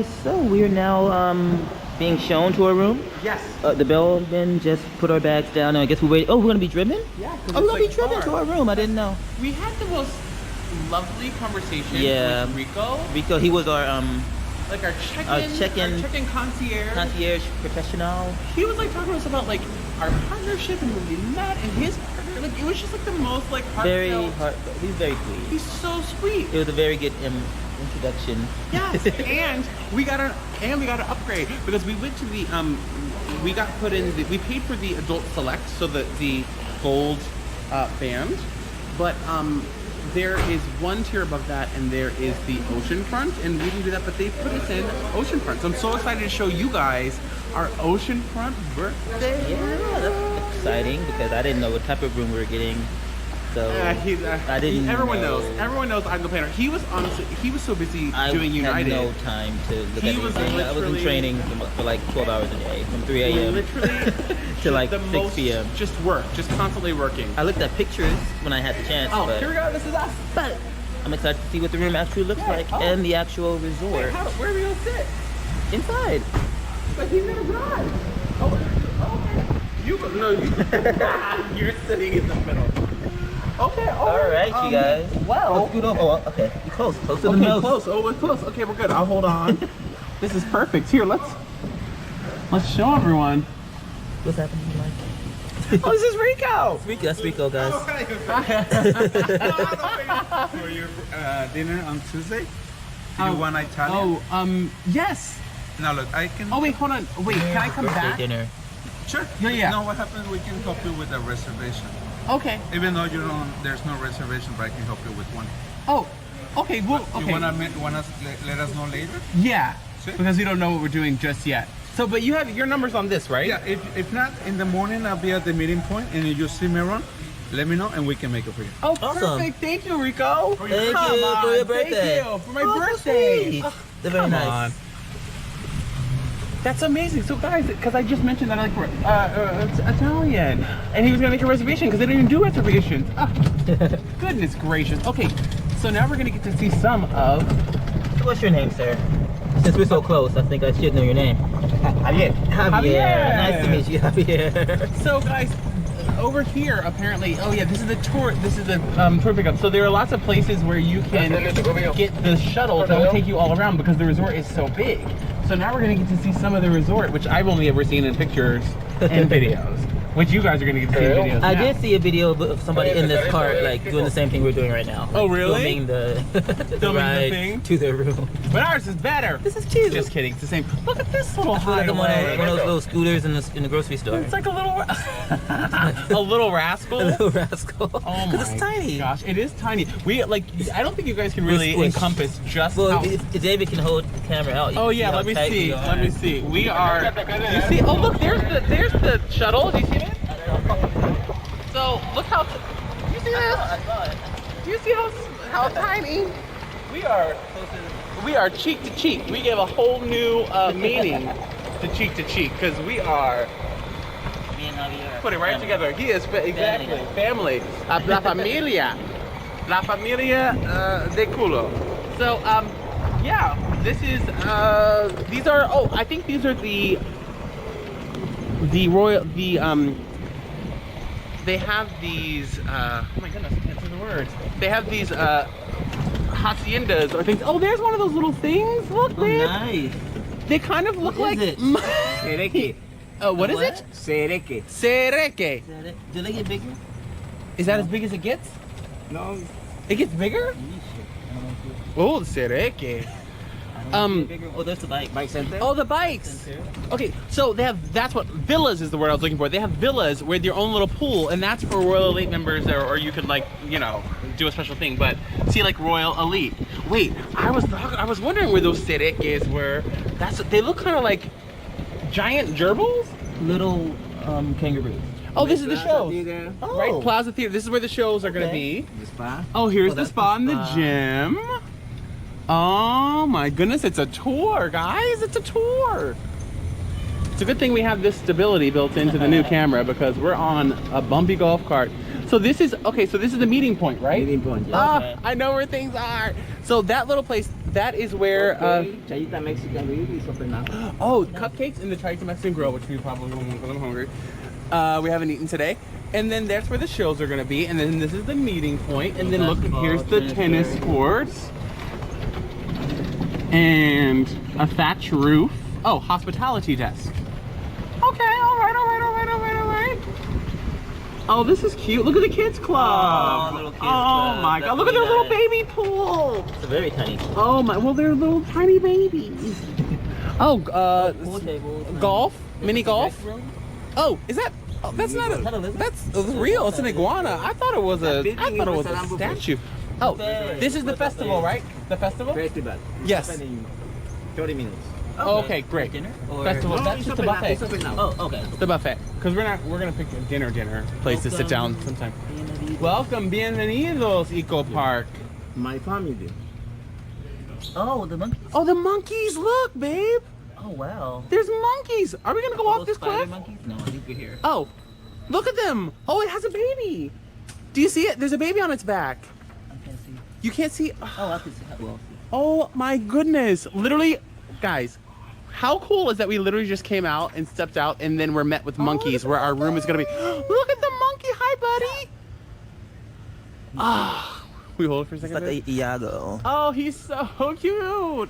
guys, so we're now being shown to our room. Yes. The bellman just put our bags down, and I guess we're waiting. Oh, we're gonna be driven? Yeah. Oh, we're gonna be driven to our room. I didn't know. We had the most lovely conversation Yeah. with Rico. Rico, he was our Like our check-in concierge. concierge professional. He was like talking to us about like our partnership and when we met and his partner. Like it was just like the most like heartfelt. He's very sweet. He's so sweet. It was a very good introduction. Yes, and we got an upgrade because we went to the we got put in we paid for the adult select, so the gold band, but there is one tier above that, and there is the oceanfront, and we didn't do that, but they put us in oceanfront. So I'm so excited to show you guys our oceanfront birthday. Yeah, that's exciting because I didn't know what type of room we were getting. So I didn't. Everyone knows. Everyone knows I'm the planner. He was so busy doing United. I had no time to look at anything. I was in training for like 12 hours a day, from 3 a.m. literally to like 6 p.m. Just work, just constantly working. I looked at pictures when I had the chance. Oh, but here we go. This is us. But I'm excited to see what the room actually looks like and the actual resort. Wait, where are we gonna sit? Inside. But he's gonna drive. Oh, okay. You're sitting in the middle. Okay. All right, you guys. Well. Okay. You're close to the nose. Close. Oh, we're close. Okay, we're good. I'll hold on. This is perfect. Here, let's show everyone. What's happening, Mike? Oh, this is Rico. That's Rico, guys. For your dinner on Tuesday, you want Italian? Yes. Now look, I can. Oh wait, hold on. Wait, can I come back? Dinner. Sure. Yeah. You know what happens? We can help you with a reservation. Okay. Even though you don't, there's no reservation, but I can help you with one. Oh. Okay. Well. Okay. You wanna let us know later? Yeah. Sure. Because we don't know what we're doing just yet. So, but you have your numbers on this, right? Yeah. If not, in the morning I'll be at the meeting point, and if you see me around, let me know, and we can make it for you. Oh, Awesome. perfect. Thank you, Rico. Thank you for your birthday. Thank you for my birthday. They're very nice. On. That's amazing. So guys, because I just mentioned that I like it's Italian, and he was gonna make a reservation because they don't even do reservations. Oh, goodness gracious. Okay, so now we're gonna get to see some of. What's your name, sir? Since we're so close, I think I should know your name. Javier. Nice to meet you, Javier. So guys, over here apparently, oh yeah, this is the tour. This is the tour pickup. So there are lots of places where you can get the shuttles that will take you all around because the resort is so big. So now we're gonna get to see some of the resort, which I've only ever seen in pictures and videos, which you guys are gonna get to see in videos. I did see a video of somebody in this cart, like doing the same thing we're doing right now. Oh, really? Filming the ride thing? to their room. But ours is better. This is cute. Just kidding. It's the same. Look at this little Like highway. one of those little scooters in the grocery store. It's like a little rascal. A little rascal. Oh my it's tiny. gosh, it is tiny. We I don't think you guys can really encompass just well, how. if David can hold the camera out. Oh yeah, let me see. Let me see. We are. You see? Oh look, there's the shuttle. Do you see it? So look how. You see this? Do you see how tiny? We are cheek to cheek. We give a whole new meaning to cheek because we are. Me and Javier. Put it right together. He is exactly family. La familia. La familia de culo. So yeah, this is these are I think these are the royal they have these oh my goodness, I can't say the words. They have these haciendas or things. Oh, there's one of those little things. Look, babe. Nice. They kind of look like Sereke. what is it? Sereke. Sereke. Do they get bigger? Is that as big as it gets? No. It gets bigger? Oh, Sereke. Oh, there's the bike. Bike center? Oh, the bikes. Okay, so they have, that's what, villas is the word I was looking for. They have villas with your own little pool, and that's for Royal Elite members, or you could, like, you know, do a special thing, but see, like, Royal Elite. Wait, I was wondering where those Serekes were. They look kind of like giant gerbils? Little kangaroos. Oh, this is the show. Oh. Right, Plaza Theater. This is where the shows are going to be. The spa? Oh, here's the that's spa and the the spa. gym. Oh my goodness, it's a tour, guys. It's a tour. It's a good thing we have this stability built into the new camera because we're on a bumpy golf cart. So So this is okay. So this is the meeting point, right? Meeting point, yeah. Ah, Okay. I know where things are. So that little place, that is where. Chayita Mexican Grill is open now. Oh, cupcakes in the Chinese Mexican Grill, which we probably won't because I'm hungry. We haven't eaten today. And then that's where the shows are gonna be. And then this is the meeting point. And then look, here's the tennis courts. And a thatch roof. Oh, hospitality desk. Okay, all right. Oh, this is cute. Look at the kids club. Oh, little kids Oh club. my That's god, look at their really little nice. baby pool. It's a very tiny. Oh my, well they're little tiny babies. Oh, Pool tables. golf, mini golf. Oh, is that? Oh, that's not a. That's real. It's an iguana. I thought it was a statue. Oh, this is the festival, right? The festival? Festival. Yes. Open in 30 minutes. Oh, okay, great. Dinner? Or Festival. That's it's just a open now. buffet. It's open now. Oh, okay. The buffet. Because we're gonna pick a dinner place to sit down sometime. Welcome, bienvenidos, Eco Park. My family. Oh, the monkey. Oh, the monkeys! Look, babe. Oh, wow. There's monkeys. Are we gonna go off Those this spider cliff? monkeys? No, I think we're here. Oh, look at them. Oh, it has a baby. Do you see it? There's a baby on its back. I can't see. You can't see. Oh, I can see. Well, Oh my goodness. Literally, guys, how cool is that we literally just came out and stepped out and then we're met with monkeys where our room is gonna be. Look at the monkey. Hi, buddy. Ah, we hold it for a it's second. like babe? a Iago. Oh, he's so cute. No,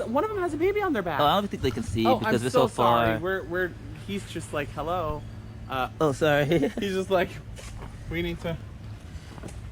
one of them has a baby on their back. Oh, I don't think they can see Oh, because I'm we're so sorry. far. He's just like, hello. Oh, sorry. He's just like, we need to.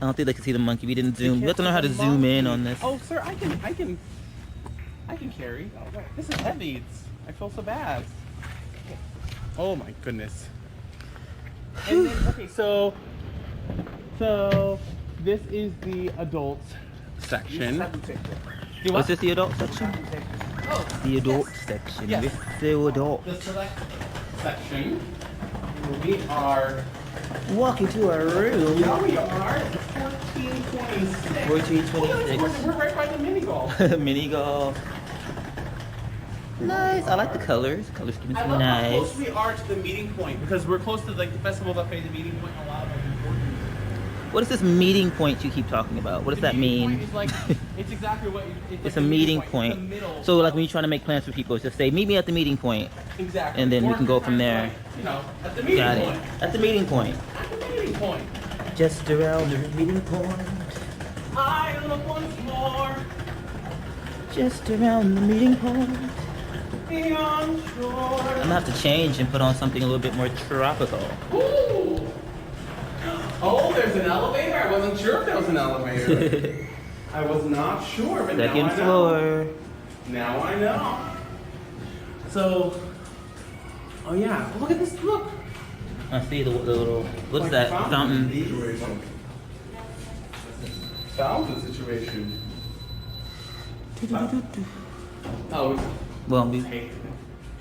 I don't think they can see the monkey. We didn't zoom. We have can't to know see how to the zoom in monkey. on this. Oh, sir, I can carry. This is heavy. I feel so bad. Oh my goodness. And then, okay, so this is the adults section. What's this, the adult section? Oh, The adult section. Yes. With the adult. the select section. We are. Walking to our room. Yeah, we are. 1426. 1426. We're right by the mini golf. Mini golf. Nice. I like the colors. The color scheme is I love how close nice. we are to the meeting point because we're close to like the festival buffet, the meeting point, and a lot of important. What is this meeting point you keep talking about? What does that mean? It's like it's exactly what It's like a the meeting It's point. the middle. So like when you're trying to make plans for people, it's just say, meet me at the meeting point. Exactly. and then we Or can go if from you're there. like, you know, at the meeting Got it. point. At the meeting point. At the meeting point. Just around the meeting point. I look once more Just around the meeting point. beyond shore. I'm gonna have to change and put on something a little bit more tropical. Ooh. Oh, there's an elevator. I wasn't sure if there was an elevator. I was not sure, but Second now I know. floor. Now I know. So, oh yeah, look at this. Look. I see the little, what's that? Fountain. situation. Fountain situation. Oh, Well, hey.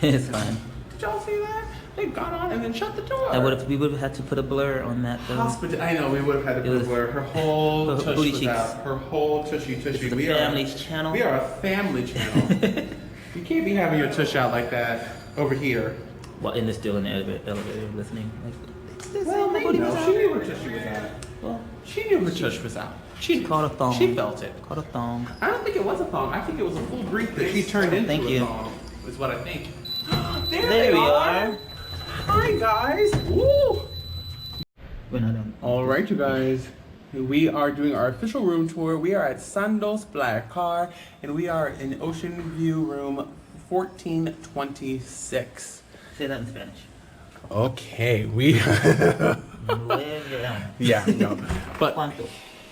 it's fine. Did y'all see that? They got on and then shut the door. We would have had to put a blur on that though. I know, we would have had to It put was- her. Her whole her tush booty was cheeks. out. Her whole tushy. This is the family's channel. We are a family channel. You can't be having your tush out like that over here. Well, and they're still in the elevator listening. Like, Well, they know. She knew her tushy was out. well, She knew her tush was out. She caught a thong. She felt it. Caught a thong. I don't think it was a thong. I think it was a full brief that she turned into Thank a you. thong. Is what I think. there There they we are. are. Hi guys. Woo. We're not done. All right, you guys. We are doing our official room tour. We are at SANDOS PLAYACAR, and we are in Ocean View Room 1426. Say that in Spanish. Okay, we. Yeah, no. But ¿Cuánto?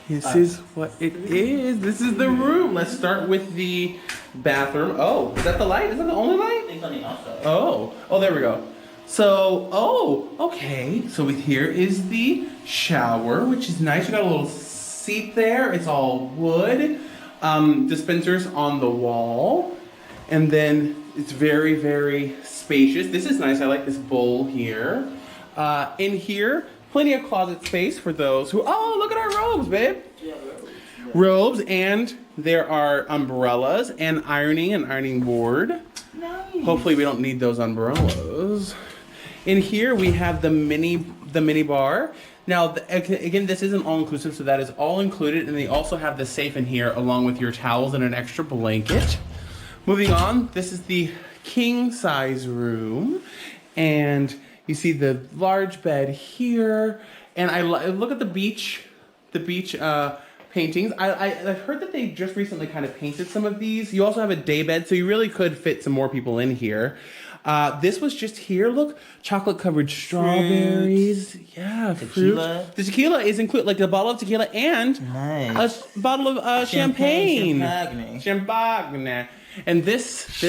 this is what it is. This is the room. Let's start with the bathroom. Oh, is that the light? Is that the only light? It's on the outside. Oh, there we go. So, okay. So here is the shower, which is nice. You got a little seat there. It's all wood. Dispensers on the wall. And then it's very, very spacious. This is nice. I like this bowl here. In here, plenty of closet space for those who, look at our robes, babe. Robes, and there are umbrellas and an ironing board. Nice. Hopefully we don't need those umbrellas. In here we have the mini bar. Now, again, this isn't all inclusive, so that is all included, and they also have the safe in here along with your towels and an extra blanket. Moving on, this is the king size room, and you see the large bed here, and I look at the beach paintings. I've heard that they just recently kind of painted some of these. You also have a day bed, so you really could fit some more people in here. This was just here. Look, chocolate covered strawberries. Fruit. Yeah, tequila. Fruit. The tequila is included, like a bottle of tequila and a bottle of champagne. Champagne. And this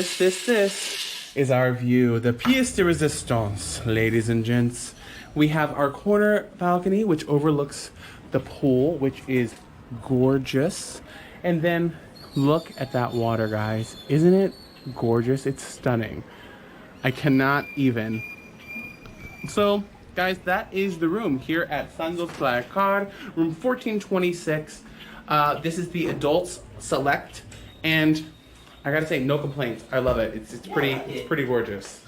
is our view. The pièce de résistance, ladies and gents. We have our corner balcony, which overlooks the pool, which is gorgeous. And then look at that water, guys. Isn't it gorgeous? It's stunning. I cannot even. So, guys, that is the room here at SANDOS PLAYACAR, room 1426. This is the adults select, and I gotta say, no complaints. I love it. It's pretty gorgeous.